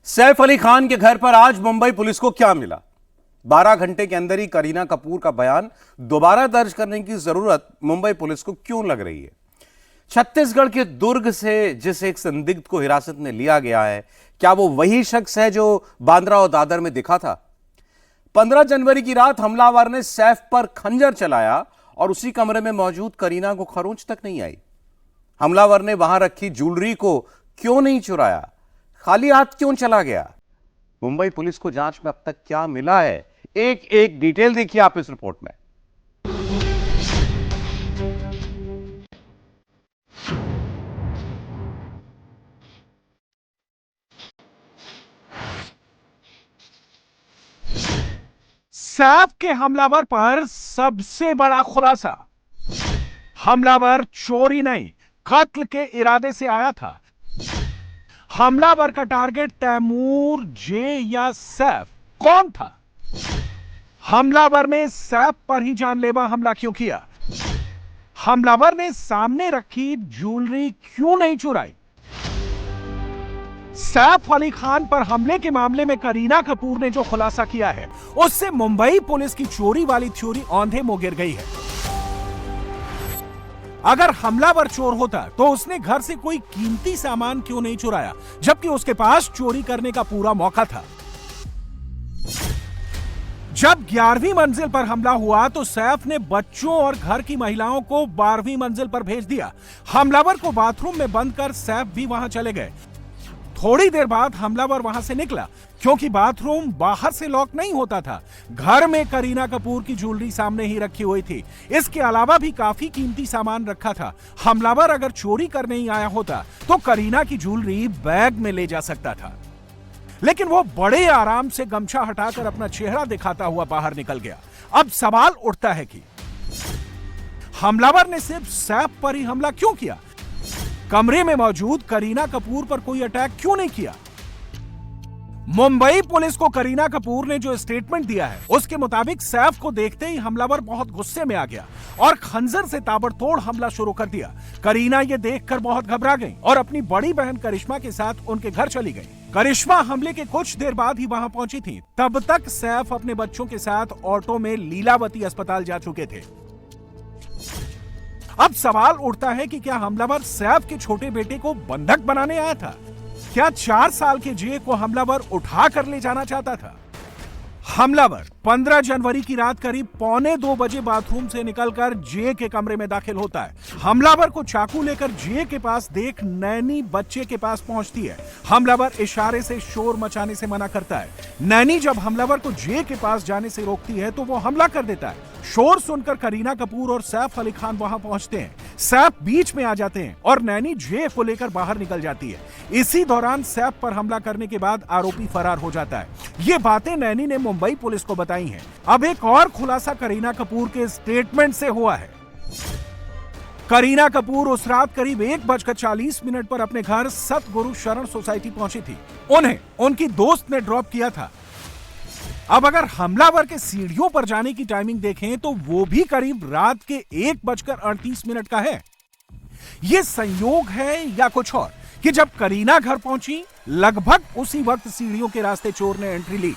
सैफ अली खान के घर पर आज मुंबई पुलिस को क्या मिला? 12 घंटे के अंदर ही करीना कपूर का बयान दोबारा दर्ज करने की जरूरत मुंबई पुलिस को क्यों लग रही है? छत्तीसगढ़ के दुर्ग से जिस एक संदिग्ध को हिरासत में लिया गया है, क्या वो वही शख्स है जो बांद्रा और दादर में दिखा था? 15 जनवरी की रात हमलावर ने सैफ पर खंजर चलाया और उसी कमरे में मौजूद करीना को खरोंच तक नहीं आई। हमलावर ने वहां रखी ज्वेलरी को क्यों नहीं चुराया? खाली हाथ क्यों चला गया? मुंबई पुलिस को जांच में अब तक क्या मिला है, एक एक डिटेल देखिए आप इस रिपोर्ट में। सैफ के हमलावर पर सबसे बड़ा खुलासा। हमलावर चोरी नहीं, कत्ल के इरादे से आया था। हमलावर का टारगेट तैमूर, जे या सैफ कौन था? हमलावर ने सैफ पर ही जानलेवा हमला क्यों किया? हमलावर ने सामने रखी ज्वेलरी क्यों नहीं चुराई? सैफ अली खान पर हमले के मामले में करीना कपूर ने जो खुलासा किया है, उससे मुंबई पुलिस की चोरी वाली थ्योरी औंधे मुंह गिर गई है। अगर हमलावर चोर होता तो उसने घर से कोई कीमती सामान क्यों नहीं चुराया, जबकि उसके पास चोरी करने का पूरा मौका था? जब 11वीं मंजिल पर हमला हुआ तो सैफ ने बच्चों और घर की महिलाओं को 12वीं मंजिल पर भेज दिया। हमलावर को बाथरूम में बंद कर सैफ भी वहां चले गए। थोड़ी देर बाद हमलावर वहां से निकला, क्योंकि बाथरूम बाहर से लॉक नहीं होता था। घर में करीना कपूर की ज्वेलरी सामने ही रखी हुई थी। इसके अलावा भी काफी कीमती सामान रखा था। हमलावर अगर चोरी करने ही आया होता तो करीना की ज्वेलरी बैग में ले जा सकता था, लेकिन वो बड़े आराम से गमछा हटाकर अपना चेहरा दिखाता हुआ बाहर निकल गया। अब सवाल उठता है कि हमलावर ने सिर्फ सैफ पर ही हमला क्यों किया? कमरे में मौजूद करीना कपूर पर कोई अटैक क्यों नहीं किया? मुंबई पुलिस को करीना कपूर ने जो स्टेटमेंट दिया है, उसके मुताबिक सैफ को देखते ही हमलावर बहुत गुस्से में आ गया और खंजर से ताबड़तोड़ हमला शुरू कर दिया। करीना ये देखकर बहुत घबरा गई और अपनी बड़ी बहन करिश्मा के साथ उनके घर चली गई। करिश्मा हमले के कुछ देर बाद ही वहां पहुंची थी। तब तक सैफ अपने बच्चों के साथ ऑटो में लीलावती अस्पताल जा चुके थे। अब सवाल उठता है कि क्या हमलावर सैफ के छोटे बेटे को बंधक बनाने आया था? क्या 4 साल के जे को हमलावर उठा कर ले जाना चाहता था? हमलावर 15 जनवरी की रात करीब 1:45 बजे बाथरूम से निकलकर जे के कमरे में दाखिल होता है। हमलावर को चाकू लेकर जे के पास देख नैनी बच्चे के पास पहुंचती है। हमलावर इशारे से शोर मचाने से मना करता है। नैनी जब हमलावर को जे के पास जाने से रोकती है तो वो हमला कर देता है। शोर सुनकर करीना कपूर और सैफ अली खान वहां पहुंचते हैं। सैफ बीच में आ जाते हैं और नैनी जे को लेकर बाहर निकल जाती है। इसी दौरान सैफ पर हमला करने के बाद आरोपी फरार हो जाता है। ये बातें नैनी ने मुंबई पुलिस को बताई हैं। अब एक और खुलासा करीना कपूर के स्टेटमेंट से हुआ है। करीना कपूर उस रात करीब 1:40 पर अपने घर सतगुरु शरण सोसाइटी पहुंची थी। उन्हें उनकी दोस्त ने ड्रॉप किया था। अब अगर हमलावर के सीढ़ियों पर जाने की टाइमिंग देखें तो वो भी करीब रात के 1:38 का है। यह संयोग है या कुछ और कि जब करीना घर पहुंची, लगभग उसी वक्त सीढ़ियों के रास्ते चोर ने एंट्री ली।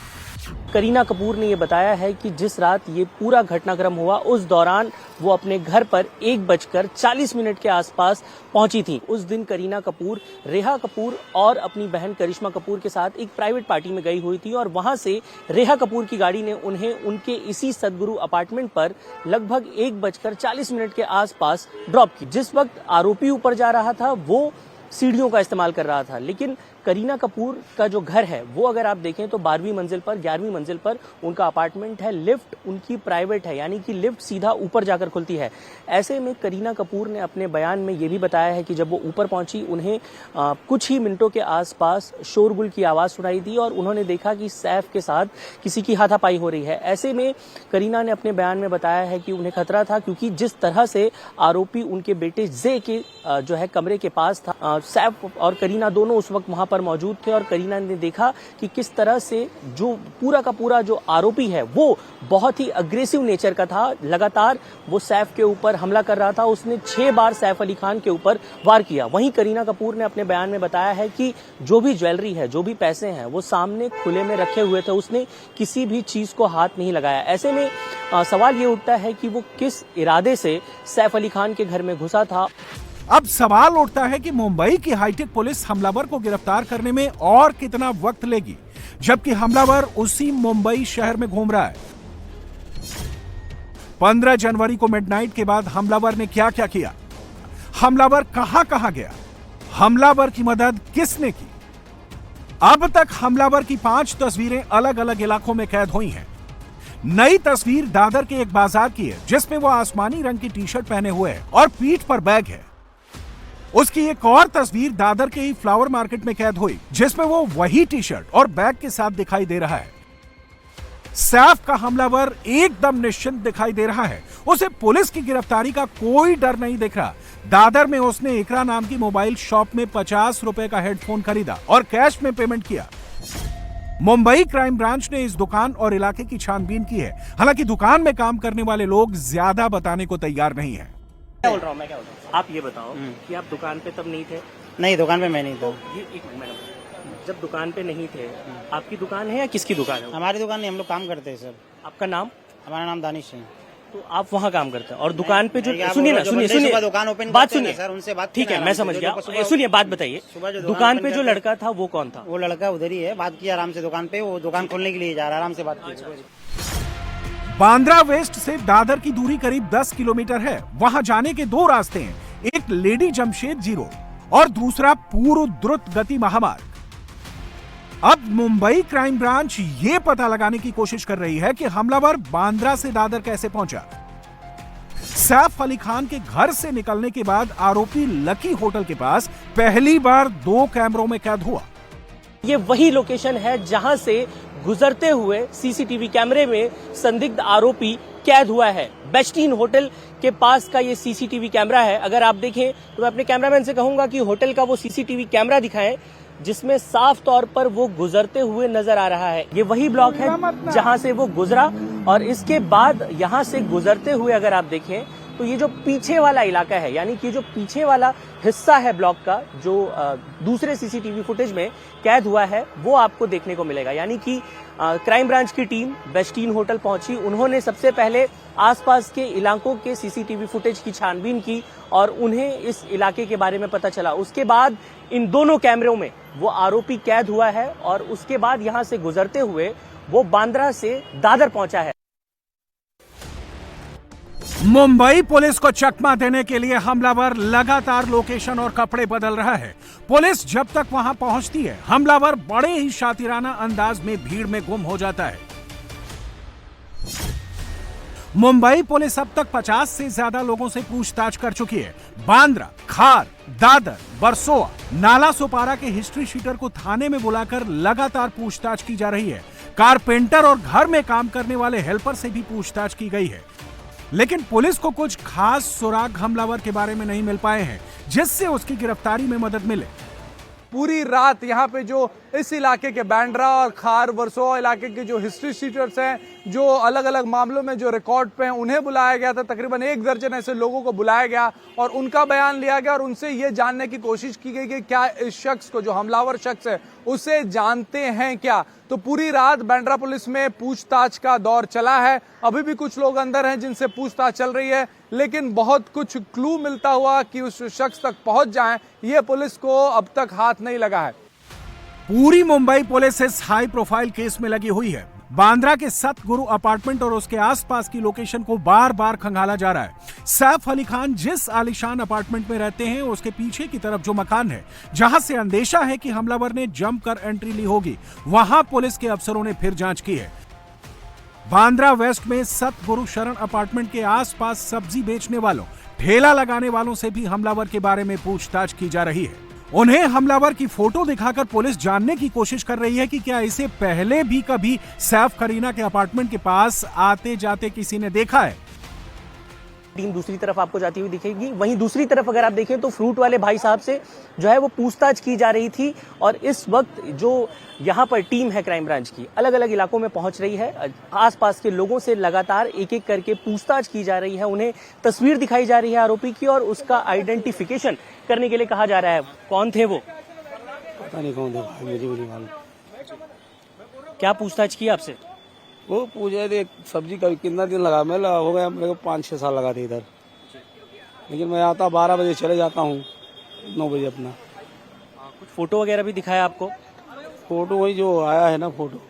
करीना कपूर ने यह बताया है कि जिस रात ये पूरा घटनाक्रम हुआ, उस दौरान वो अपने घर पर 1:40 के आसपास पहुंची थी। उस दिन करीना कपूर, रेहा कपूर और अपनी बहन करिश्मा कपूर के साथ एक प्राइवेट पार्टी में गई हुई थी और वहां से रेहा कपूर की गाड़ी ने उन्हें उनके इसी सदगुरु अपार्टमेंट पर लगभग 1:40 के आसपास ड्रॉप की। जिस वक्त आरोपी ऊपर जा रहा था वो सीढ़ियों का इस्तेमाल कर रहा था, लेकिन करीना कपूर का जो घर है वो अगर आप देखें तो 12वीं मंजिल पर, 11वीं मंजिल पर उनका अपार्टमेंट है। लिफ्ट उनकी प्राइवेट है, यानी कि लिफ्ट सीधा ऊपर जाकर खुलती है। ऐसे में करीना कपूर ने अपने बयान में ये भी बताया है कि जब वो ऊपर पहुंची, उन्हें कुछ ही मिनटों के आसपास शोरगुल की आवाज सुनाई दी और उन्होंने देखा कि सैफ के साथ किसी की हाथापाई हो रही है। ऐसे में करीना ने अपने बयान में बताया है कि उन्हें खतरा था, क्योंकि जिस तरह से आरोपी उनके बेटे जे के जो है कमरे के पास था, सैफ और करीना दोनों उस वक्त वहां पर मौजूद थे और करीना ने देखा कि किस तरह से जो पूरा का पूरा जो आरोपी है वो बहुत ही अग्रेसिव नेचर का था। लगातार वो सैफ के ऊपर हमला कर रहा था। उसने 6 बार सैफ अली खान के ऊपर वार किया। वहीं करीना कपूर ने अपने बयान में बताया है कि जो भी ज्वेलरी है, जो भी पैसे हैं, वो सामने खुले में रखे हुए थे। उसने किसी भी चीज को हाथ नहीं लगाया। ऐसे में सवाल ये उठता है कि वो किस इरादे से सैफ अली खान के घर में घुसा था। अब सवाल उठता है कि मुंबई की हाईटेक पुलिस हमलावर को गिरफ्तार करने में और कितना वक्त लेगी, जबकि हमलावर उसी मुंबई शहर में घूम रहा है। 15 जनवरी को मिडनाइट के बाद हमलावर ने क्या क्या किया, हमलावर कहां कहां गया, हमलावर की मदद किसने की। अब तक हमलावर की 5 तस्वीरें अलग अलग इलाकों में कैद हुई हैं। नई तस्वीर दादर के एक बाजार की है, जिसमें वो आसमानी रंग की टी शर्ट पहने हुए है और पीठ पर बैग है। उसकी एक और तस्वीर दादर के ही फ्लावर मार्केट में कैद हुई, जिसमें वो वही टी शर्ट और बैग के साथ दिखाई दे रहा है। सैफ का हमलावर एकदम निश्चिंत दिखाई दे रहा है। उसे पुलिस की गिरफ्तारी का कोई डर नहीं दिख रहा। दादर में उसने इकरा नाम की मोबाइल शॉप में 50 रुपए का हेडफोन खरीदा और कैश में पेमेंट किया। मुंबई क्राइम ब्रांच ने इस दुकान और इलाके की छानबीन की है। हालांकि दुकान में काम करने वाले लोग ज्यादा बताने को तैयार नहीं है। मैं क्या बोल रहा हूँ आप ये बताओ कि आप दुकान पे तब नहीं थे? नहीं, दुकान पे मैं नहीं था। ये एक मिनट मैडम, जब दुकान पे नहीं थे, आपकी दुकान है या किसकी दुकान है? हमारी दुकान नहीं, हम लोग काम करते हैं सर। आपका नाम? हमारा नाम दानिश है। तो आप वहाँ काम करते हैं और दुकान पे जो नहीं, आप सुनिए ना, जो सुनिए बंदे सुनिए सुबह दुकान ओपन बात करते हैं ना सुनिए सर, उनसे बात ठीक की है, ना मैं आराम समझ से। गया। जो सुबह- सुनिए बात बताइए। सुबह जो दुकान पे ओपन जो करते लड़का था वो कौन था? वो लड़का उधर ही है, बात की आराम से दुकान पे। वो दुकान खोलने के लिए जा रहा है, आराम से बात की। बांद्रा वेस्ट से दादर की दूरी करीब 10 किलोमीटर है। वहां जाने के 2 रास्ते हैं, एक लेडी जमशेदजी रोड और दूसरा पूर्व द्रुत गति महामार्ग। अब मुंबई क्राइम ब्रांच ये पता लगाने की कोशिश कर रही है कि हमलावर बांद्रा से दादर कैसे पहुंचा। सैफ अली खान के घर से निकलने के बाद आरोपी लकी होटल के पास पहली बार 2 कैमरों में कैद हुआ। ये वही लोकेशन है जहां से गुजरते हुए सीसीटीवी कैमरे में संदिग्ध आरोपी कैद हुआ है। बेस्टीन होटल के पास का ये सीसीटीवी कैमरा है। अगर आप देखें तो मैं अपने कैमरामैन से कहूंगा कि होटल का वो सीसीटीवी कैमरा दिखाएं जिसमें साफ तौर पर वो गुजरते हुए नजर आ रहा है। ये वही ब्लॉक है जहां से वो गुजरा और इसके बाद यहां से गुजरते हुए अगर आप देखें तो ये जो पीछे वाला इलाका है, यानी कि जो पीछे वाला हिस्सा है ब्लॉक का, जो दूसरे सीसीटीवी फुटेज में कैद हुआ है, वो आपको देखने को मिलेगा। यानी कि क्राइम ब्रांच की टीम बेस्टीन होटल पहुंची। उन्होंने सबसे पहले आसपास के इलाकों के सीसीटीवी फुटेज की छानबीन की और उन्हें इस इलाके के बारे में पता चला। उसके बाद इन दोनों कैमरों में वो आरोपी कैद हुआ है और उसके बाद यहां से गुजरते हुए वो बांद्रा से दादर पहुंचा है। मुंबई पुलिस को चकमा देने के लिए हमलावर लगातार लोकेशन और कपड़े बदल रहा है। पुलिस जब तक वहां पहुंचती है, हमलावर बड़े ही शातिराना अंदाज में भीड़ में गुम हो जाता है। मुंबई पुलिस अब तक 50 से ज्यादा लोगों से पूछताछ कर चुकी है। बांद्रा, खार, दादर, बरसोआ, नाला सोपारा के हिस्ट्री शीटर को थाने में बुलाकर लगातार पूछताछ की जा रही है। कारपेंटर और घर में काम करने वाले हेल्पर से भी पूछताछ की गई है, लेकिन पुलिस को कुछ खास सुराग हमलावर के बारे में नहीं मिल पाए हैं जिससे उसकी गिरफ्तारी में मदद मिले। पूरी रात यहाँ पे जो इस इलाके के बांद्रा और खार वर्सोवा इलाके के जो हिस्ट्री शीटर्स हैं, जो अलग अलग मामलों में जो रिकॉर्ड पे हैं, उन्हें बुलाया गया था। तकरीबन 1 दर्जन ऐसे लोगों को बुलाया गया और उनका बयान लिया गया और उनसे ये जानने की कोशिश की गई कि क्या इस शख्स को, जो हमलावर शख्स है, उसे जानते हैं क्या। तो पूरी रात बांद्रा पुलिस में पूछताछ का दौर चला है। अभी भी कुछ लोग अंदर हैं जिनसे पूछताछ चल रही है, लेकिन बहुत कुछ क्लू मिलता हुआ कि उस शख्स तक पहुंच जाएं, ये पुलिस को अब तक हाथ नहीं लगा है। पूरी मुंबई पुलिस इस हाई प्रोफाइल केस में लगी हुई है। बांद्रा के सतगुरु अपार्टमेंट और उसके आसपास की लोकेशन को बार बार खंगाला जा रहा है। सैफ अली खान जिस आलीशान अपार्टमेंट में रहते हैं, उसके पीछे की तरफ जो मकान है, जहां से अंदेशा है कि हमलावर ने जंप कर एंट्री ली होगी, वहां पुलिस के अफसरों ने फिर जांच की है। बांद्रा वेस्ट में सतगुरु शरण अपार्टमेंट के आसपास सब्जी बेचने वालों, ठेला लगाने वालों से भी हमलावर के बारे में पूछताछ की जा रही है। उन्हें हमलावर की फोटो दिखाकर पुलिस जानने की कोशिश कर रही है कि क्या इसे पहले भी कभी सैफ करीना के अपार्टमेंट के पास आते जाते किसी ने देखा है। टीम दूसरी तरफ आपको जाती हुई दिखेगी। वहीं दूसरी तरफ अगर आप देखें तो फ्रूट वाले भाई साहब से जो है वो पूछताछ की जा रही थी और इस वक्त जो यहाँ पर टीम है क्राइम ब्रांच की अलग अलग इलाकों में पहुंच रही है। आसपास के लोगों से लगातार एक एक करके पूछताछ की जा रही है, उन्हें तस्वीर दिखाई जा रही है आरोपी की और उसका आइडेंटिफिकेशन करने के लिए कहा जा रहा है। कौन थे वो? पता नहीं कौन थे, मुझे भी नहीं मालूम। क्या पूछताछ की आपसे? वो पूछे थे सब्जी का कितना दिन लगा, मैं हो गया मेरे को 5-6 साल लगा थे इधर, लेकिन मैं आता 12 बजे चले जाता हूँ, 9 बजे अपना। कुछ फोटो वगैरह भी दिखाया आपको? फोटो वही जो आया है ना, फोटो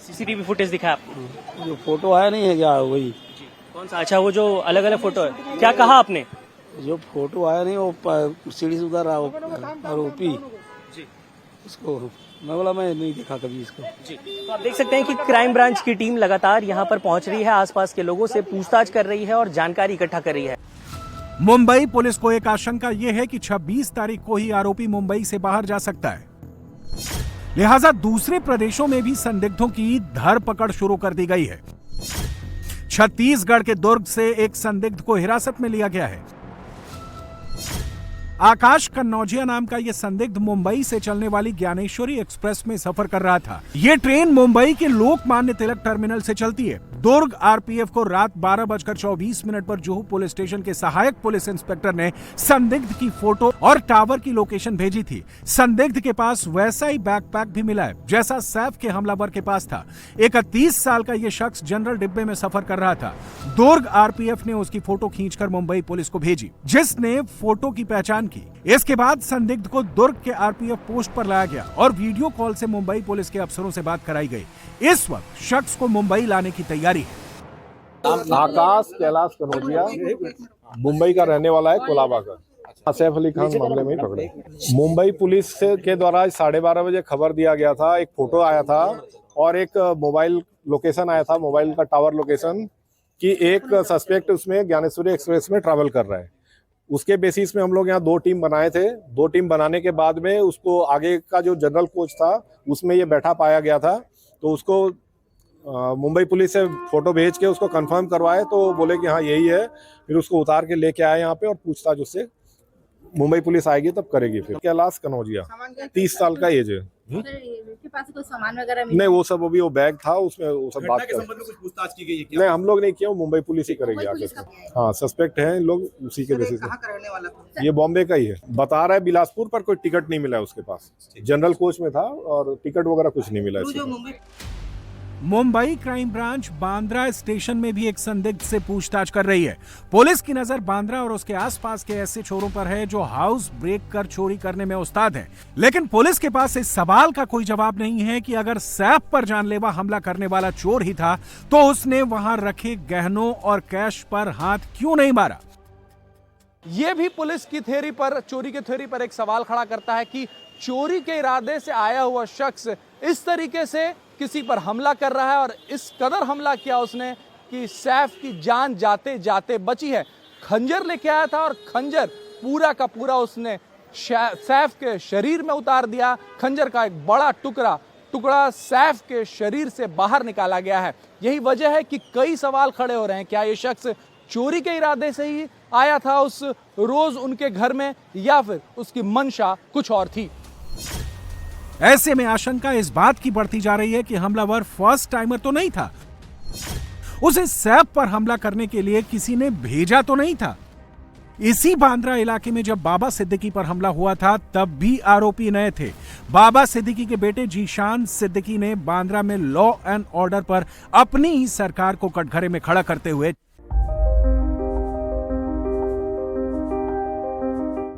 सीसीटीवी फुटेज दिखाया आपको? जो फोटो आया नहीं है क्या, वही। कौन सा? अच्छा, वो जो अलग अलग फोटो है। क्या कहा आपने? जो फोटो आया नहीं वो सीढ़ी से उधर आरोपी उसको, मैं बोला मैं नहीं देखा कभी इसको। जी, तो आप देख सकते हैं कि क्राइम ब्रांच की टीम लगातार यहां पर पहुंच रही है, आसपास के लोगों से पूछताछ कर रही है और जानकारी इकट्ठा कर रही है। मुंबई पुलिस को एक आशंका यह है कि 26 तारीख को ही आरोपी मुंबई से बाहर जा सकता है, लिहाजा दूसरे प्रदेशों में भी संदिग्धों की धरपकड़ शुरू कर दी गई है। छत्तीसगढ़ के दुर्ग से एक संदिग्ध को हिरासत में लिया गया है। आकाश कन्नौजिया नाम का यह संदिग्ध मुंबई से चलने वाली ज्ञानेश्वरी एक्सप्रेस में सफर कर रहा था। यह ट्रेन मुंबई के लोकमान्य तिलक टर्मिनल से चलती है। दुर्ग आरपीएफ को रात 12:24 पर जुहू पुलिस स्टेशन के सहायक पुलिस इंस्पेक्टर ने संदिग्ध की फोटो और टावर की लोकेशन भेजी थी। संदिग्ध के पास वैसा ही बैकपैक भी मिला है जैसा सैफ के हमलावर के पास था। 31 साल का यह शख्स जनरल डिब्बे में सफर कर रहा था। दुर्ग आरपीएफ ने उसकी फोटो खींचकर मुंबई पुलिस को भेजी, जिसने फोटो की पहचान की। इसके बाद संदिग्ध को दुर्ग के आरपीएफ पोस्ट पर लाया गया और वीडियो कॉल से मुंबई पुलिस के अफसरों से बात कराई गई। इस वक्त शख्स को मुंबई लाने की तैयारी है। आकाश कैलाश कनौजिया मुंबई का रहने वाला है, कोलाबा का। सैफ अली खान मामले में ही पकड़े। मुंबई पुलिस के द्वारा 12:30 बजे खबर दिया गया था, एक फोटो आया था और एक मोबाइल लोकेशन आया था, मोबाइल का टावर लोकेशन, कि एक सस्पेक्ट उसमें ज्ञानेश्वरी एक्सप्रेस में ट्रैवल कर रहा है। उसके बेसिस में हम लोग यहाँ 2 टीम बनाए थे। 2 टीम बनाने के बाद में उसको आगे का जो जनरल कोच था उसमें ये बैठा पाया गया था, तो उसको मुंबई पुलिस से फोटो भेज के उसको कंफर्म करवाए, तो बोले कि हाँ यही है। फिर उसको उतार के लेके आए यहाँ पे और पूछताछ उससे मुंबई पुलिस आएगी तब करेगी। फिर कैलाश कनौजिया 30 साल का एज है। के पास कोई सामान वगैरह नहीं, वो सब अभी वो बैग था उसमें, वो सब बात कर। कुछ पूछताछ की गई है क्या? नहीं, हम लोग नहीं किया, मुंबई पुलिस ही करेगी आगे। हाँ, सस्पेक्ट है लोग उसी के बेसिस पे। ये बॉम्बे का ही है, बता रहा है बिलासपुर, पर कोई टिकट नहीं मिला उसके पास। जनरल कोच में था और टिकट वगैरह कुछ नहीं मिला। Mumbai crime branch Bandra station में भी एक संदिग्ध से पूछताछ कर रही है। पुलिस की नजर बांद्रा और उसके आसपास के ऐसे चोरों पर है जो हाउस ब्रेक कर चोरी करने में उस्ताद हैं। लेकिन पुलिस के पास इस सवाल का कोई जवाब नहीं है कि अगर सैफ पर जानलेवा हमला करने वाला चोर ही था तो उसने वहां रखे गहनों और कैश पर हाथ क्यों नहीं मारा। यह भी पुलिस की थ्योरी पर, चोरी की थ्योरी पर एक सवाल खड़ा करता है कि चोरी के इरादे से आया हुआ शख्स इस तरीके से किसी पर हमला कर रहा है और इस कदर हमला किया उसने कि सैफ की जान जाते जाते बची है। खंजर लेके आया था और खंजर पूरा का पूरा उसने सैफ के शरीर में उतार दिया। खंजर का एक बड़ा टुकड़ा सैफ के शरीर से बाहर निकाला गया है। यही वजह है कि कई सवाल खड़े हो रहे हैं, क्या ये शख्स चोरी के इरादे से ही आया था उस रोज उनके घर में, या फिर उसकी मंशा कुछ और थी। ऐसे में आशंका इस बात की बढ़ती जा रही है कि हमलावर फर्स्ट टाइमर तो नहीं था, उसे सैफ पर हमला करने के लिए किसी ने भेजा तो नहीं था। इसी बांद्रा इलाके में जब बाबा सिद्दीकी पर हमला हुआ था तब भी आरोपी नए थे। बाबा सिद्दीकी के बेटे जीशान सिद्दीकी ने बांद्रा में लॉ एंड ऑर्डर पर अपनी ही सरकार को कटघरे में खड़ा करते हुए